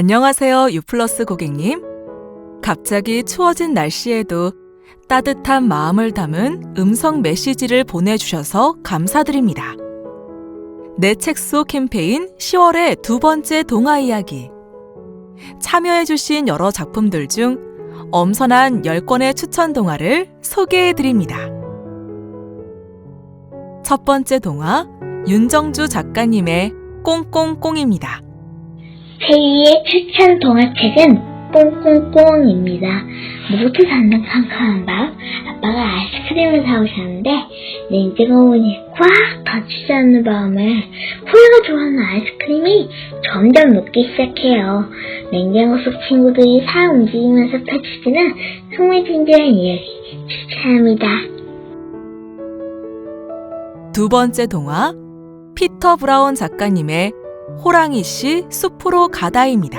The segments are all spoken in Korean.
안녕하세요, 유플러스 고객님. 갑자기 추워진 날씨에도 따뜻한 마음을 담은 음성 메시지를 보내주셔서 감사드립니다. 내 책 속 캠페인 10월의 두 번째 동화 이야기. 참여해주신 여러 작품들 중 엄선한 10권의 추천 동화를 소개해드립니다. 첫 번째 동화, 윤정주 작가님의 꽁꽁꽁입니다. 제2의 추천 동화책은 꽁꽁꽁입니다. 모두 담백한 밤, 아빠가 아이스크림을 사오셨는데 냉장고문이 꽉 닫히지 않는 바람에 호야가 좋아하는 아이스크림이 점점 녹기 시작해요. 냉장고 속 친구들이 살 움직이면서 펼쳐지는 흥미진진한 이야기 추천합니다. 두 번째 동화, 피터 브라운 작가님의 호랑이씨 숲으로 가다입니다.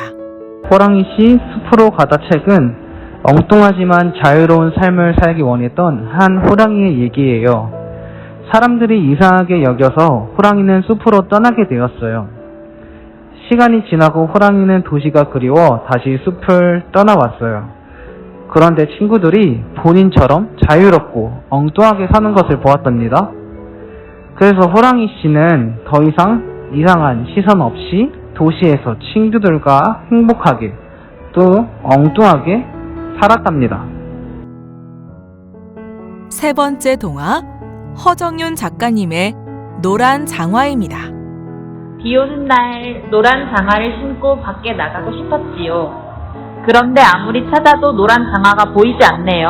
호랑이씨 숲으로 가다 책은 엉뚱하지만 자유로운 삶을 살기 원했던 한 호랑이의 얘기예요. 사람들이 이상하게 여겨서 호랑이는 숲으로 떠나게 되었어요. 시간이 지나고 호랑이는 도시가 그리워 다시 숲을 떠나왔어요. 그런데 친구들이 본인처럼 자유롭고 엉뚱하게 사는 것을 보았답니다. 그래서 호랑이 씨는 더 이상 이상한 시선 없이 도시에서 친구들과 행복하게 또 엉뚱하게 살았답니다. 세 번째 동화, 허정윤 작가님의 노란 장화입니다. 비 오는 날 노란 장화를 신고 밖에 나가고 싶었지요. 그런데 아무리 찾아도 노란 장화가 보이지 않네요.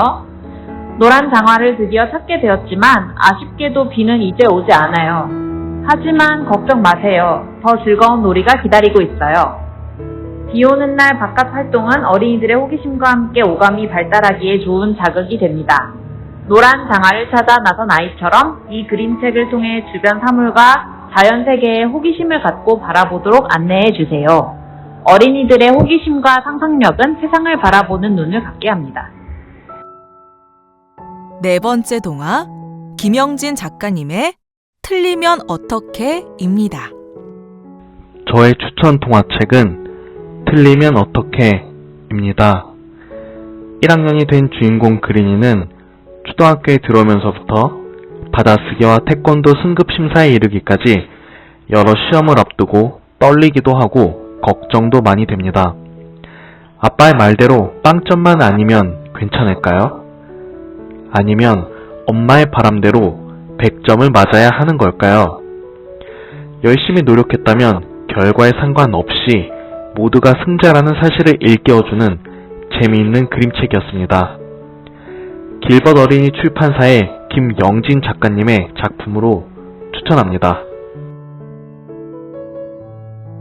노란 장화를 드디어 찾게 되었지만 아쉽게도 비는 이제 오지 않아요. 하지만 걱정 마세요. 더 즐거운 놀이가 기다리고 있어요. 비 오는 날 바깥 활동은 어린이들의 호기심과 함께 오감이 발달하기에 좋은 자극이 됩니다. 노란 장화를 찾아 나선 아이처럼 이 그림책을 통해 주변 사물과 자연 세계에 호기심을 갖고 바라보도록 안내해 주세요. 어린이들의 호기심과 상상력은 세상을 바라보는 눈을 갖게 합니다. 네 번째 동화, 김영진 작가님의 틀리면 어떻게?입니다. 저의 추천 동화책은 틀리면 어떻게?입니다. 1학년이 된 주인공 그린이는 초등학교에 들어오면서부터 받아쓰기와 태권도 승급 심사에 이르기까지 여러 시험을 앞두고 떨리기도 하고 걱정도 많이 됩니다. 아빠의 말대로 빵점만 아니면 괜찮을까요? 아니면 엄마의 바람대로 100점을 맞아야 하는 걸까요? 열심히 노력했다면 결과에 상관없이 모두가 승자라는 사실을 일깨워주는 재미있는 그림책이었습니다. 길벗 어린이 출판사의 김영진 작가님의 작품으로 추천합니다.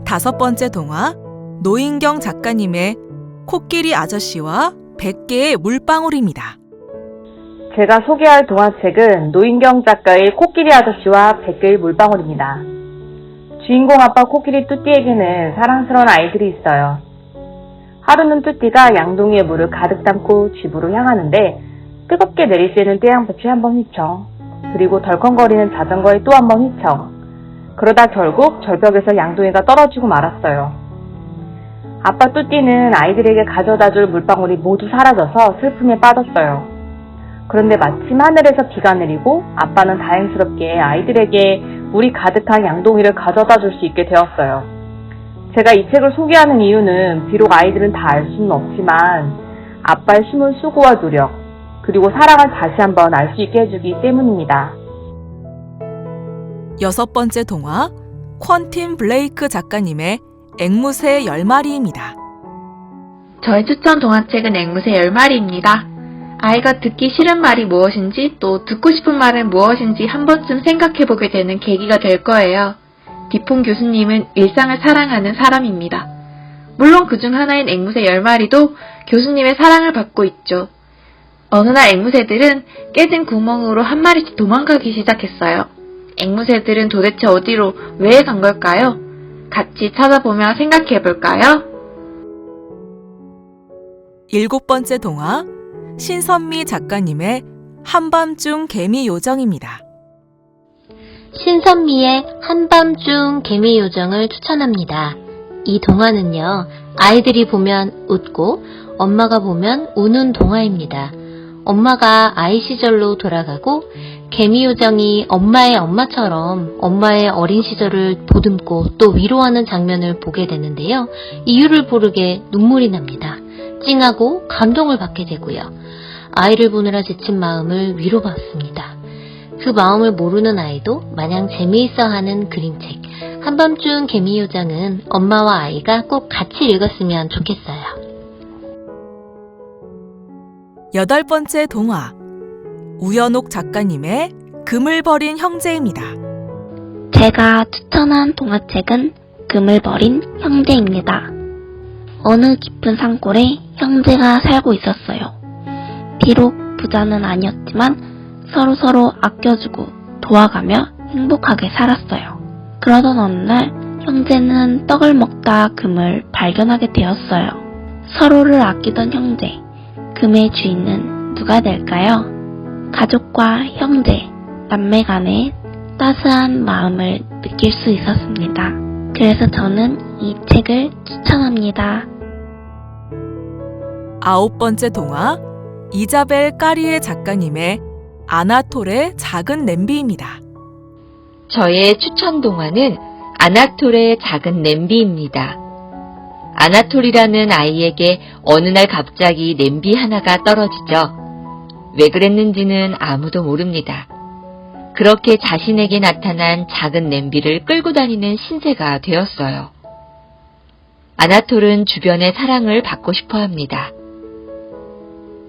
다섯 번째 동화, 노인경 작가님의 코끼리 아저씨와 100개의 물방울입니다. 제가 소개할 동화책은 노인경 작가의 코끼리 아저씨와 100개의 물방울입니다. 주인공 아빠 코끼리 뚜띠에게는 사랑스러운 아이들이 있어요. 하루는 뚜띠가 양동이에 물을 가득 담고 집으로 향하는데 뜨겁게 내리쬐는 태양볕이 한 번 휘청, 그리고 덜컹거리는 자전거에 또 한 번 휘청. 그러다 결국 절벽에서 양동이가 떨어지고 말았어요. 아빠 뚜띠는 아이들에게 가져다줄 물방울이 모두 사라져서 슬픔에 빠졌어요. 그런데 마침 하늘에서 비가 내리고 아빠는 다행스럽게 아이들에게 물이 가득한 양동이를 가져다 줄 수 있게 되었어요. 제가 이 책을 소개하는 이유는 비록 아이들은 다 알 수는 없지만 아빠의 숨은 수고와 노력, 그리고 사랑을 다시 한번 알 수 있게 해주기 때문입니다. 여섯 번째 동화, 퀀틴 블레이크 작가님의 앵무새 10마리입니다. 저의 추천 동화책은 앵무새 10마리입니다. 아이가 듣기 싫은 말이 무엇인지 또 듣고 싶은 말은 무엇인지 한 번쯤 생각해보게 되는 계기가 될 거예요. 디폰 교수님은 일상을 사랑하는 사람입니다. 물론 그중 하나인 앵무새 10마리도 교수님의 사랑을 받고 있죠. 어느 날 앵무새들은 깨진 구멍으로 한 마리씩 도망가기 시작했어요. 앵무새들은 도대체 어디로 왜 간 걸까요? 같이 찾아보며 생각해볼까요? 일곱 번째 동화, 신선미 작가님의 한밤중 개미 요정입니다. 신선미의 한밤중 개미 요정을 추천합니다. 이 동화는요, 아이들이 보면 웃고 엄마가 보면 우는 동화입니다. 엄마가 아이 시절로 돌아가고 개미 요정이 엄마의 엄마처럼 엄마의 어린 시절을 보듬고 또 위로하는 장면을 보게 되는데요. 이유를 모르게 눈물이 납니다. 찡하고 감동을 받게 되고요. 아이를 보느라 지친 마음을 위로받습니다. 그 마음을 모르는 아이도 마냥 재미있어하는 그림책 한밤중 개미 요정은 엄마와 아이가 꼭 같이 읽었으면 좋겠어요. 8번째 동화 우연옥 작가님의 금을 버린 형제입니다. 제가 추천한 동화책은 금을 버린 형제입니다. 어느 깊은 산골에 형제가 살고 있었어요. 비록 부자는 아니었지만 서로서로 아껴주고 도와가며 행복하게 살았어요. 그러던 어느 날 형제는 떡을 먹다 금을 발견하게 되었어요. 서로를 아끼던 형제, 금의 주인은 누가 될까요? 가족과 형제, 남매 간의 따스한 마음을 느낄 수 있었습니다. 그래서 저는 이 책을 추천합니다. 9번째 동화 이자벨 까리에 작가님의 아나톨의 작은 냄비입니다. 저의 추천 동화는 아나톨의 작은 냄비입니다. 아나톨이라는 아이에게 어느 날 갑자기 냄비 하나가 떨어지죠. 왜 그랬는지는 아무도 모릅니다. 그렇게 자신에게 나타난 작은 냄비를 끌고 다니는 신세가 되었어요. 아나톨은 주변의 사랑을 받고 싶어 합니다.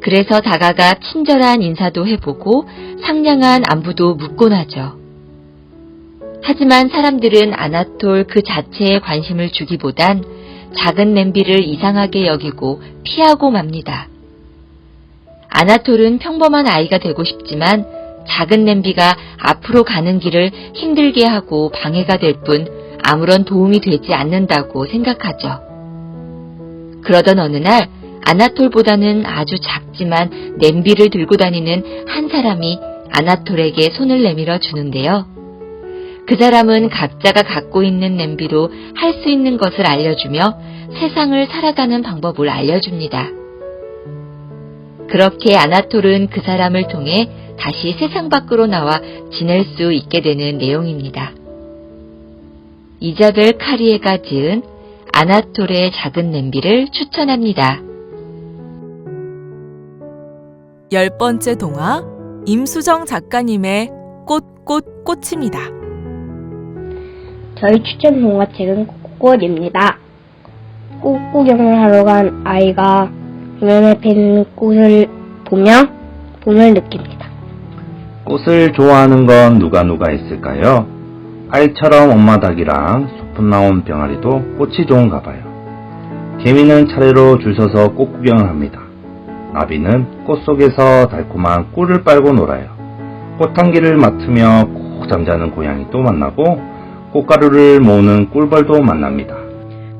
그래서 다가가 친절한 인사도 해보고 상냥한 안부도 묻곤 하죠. 하지만 사람들은 아나톨 그 자체에 관심을 주기보단 작은 냄비를 이상하게 여기고 피하고 맙니다. 아나톨은 평범한 아이가 되고 싶지만 작은 냄비가 앞으로 가는 길을 힘들게 하고 방해가 될 뿐 아무런 도움이 되지 않는다고 생각하죠. 그러던 어느 날 아나톨보다는 아주 작지만 냄비를 들고 다니는 한 사람이 아나톨에게 손을 내밀어 주는데요. 그 사람은 각자가 갖고 있는 냄비로 할 수 있는 것을 알려주며 세상을 살아가는 방법을 알려줍니다. 그렇게 아나톨은 그 사람을 통해 다시 세상 밖으로 나와 지낼 수 있게 되는 내용입니다. 이자벨 카리에가 지은 아나톨의 작은 냄비를 추천합니다. 10번째 동화 임수정 작가님의 꽃입니다. 저희 추천 동화책은 꽃입니다. 꽃 구경을 하러 간 아이가 공연에 핀 꽃을 보며 봄을 느낍니다. 꽃을 좋아하는 건 누가 있을까요? 아이처럼 엄마 닭이랑 소풍 나온 병아리도 꽃이 좋은가 봐요. 개미는 차례로 줄 서서 꽃 구경을 합니다. 나비는 꽃 속에서 달콤한 꿀을 빨고 놀아요. 꽃향기를 맡으며 꼭 잠자는 고양이도 만나고 꽃가루를 모으는 꿀벌도 만납니다.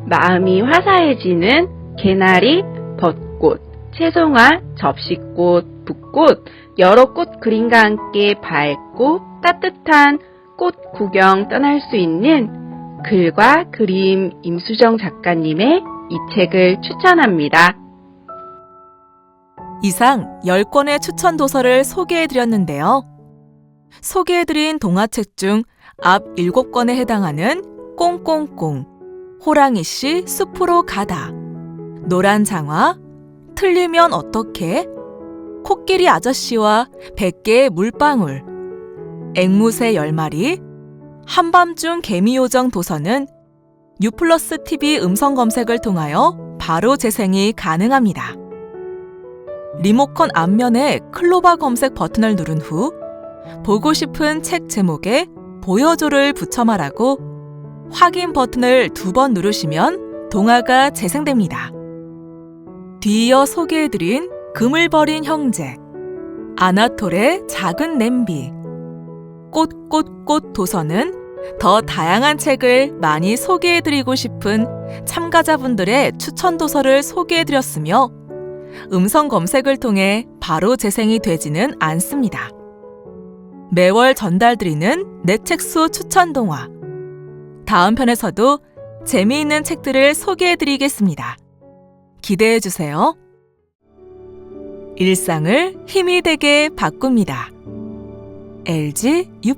마음이 화사해지는 개나리, 벚꽃, 채송화, 접시꽃, 붓꽃, 여러 꽃 그림과 함께 밝고 따뜻한 꽃 구경 떠날 수 있는 글과 그림 임수정 작가님의 이 책을 추천합니다. 이상 10권의 추천 도서를 소개해드렸는데요. 소개해드린 동화책 중 앞 7권에 해당하는 꽁꽁꽁, 호랑이씨 숲으로 가다, 노란 장화, 틀리면 어떡해, 코끼리 아저씨와 100개의 물방울, 앵무새 10마리, 한밤중 개미요정 도서는 U+TV 음성 검색을 통하여 바로 재생이 가능합니다. 리모컨 앞면에 클로바 검색 버튼을 누른 후 보고 싶은 책 제목에 보여줘를 붙여 말하고 확인 버튼을 2번 누르시면 동화가 재생됩니다. 뒤이어 소개해드린 금을 버린 형제, 아나톨의 작은 냄비, 꽃 도서는 더 다양한 책을 많이 소개해드리고 싶은 참가자분들의 추천 도서를 소개해드렸으며 음성 검색을 통해 바로 재생이 되지는 않습니다. 매월 전달드리는 내 책수 추천 동화. 다음 편에서도 재미있는 책들을 소개해드리겠습니다. 기대해 주세요. 일상을 힘이 되게 바꿉니다. LG U+.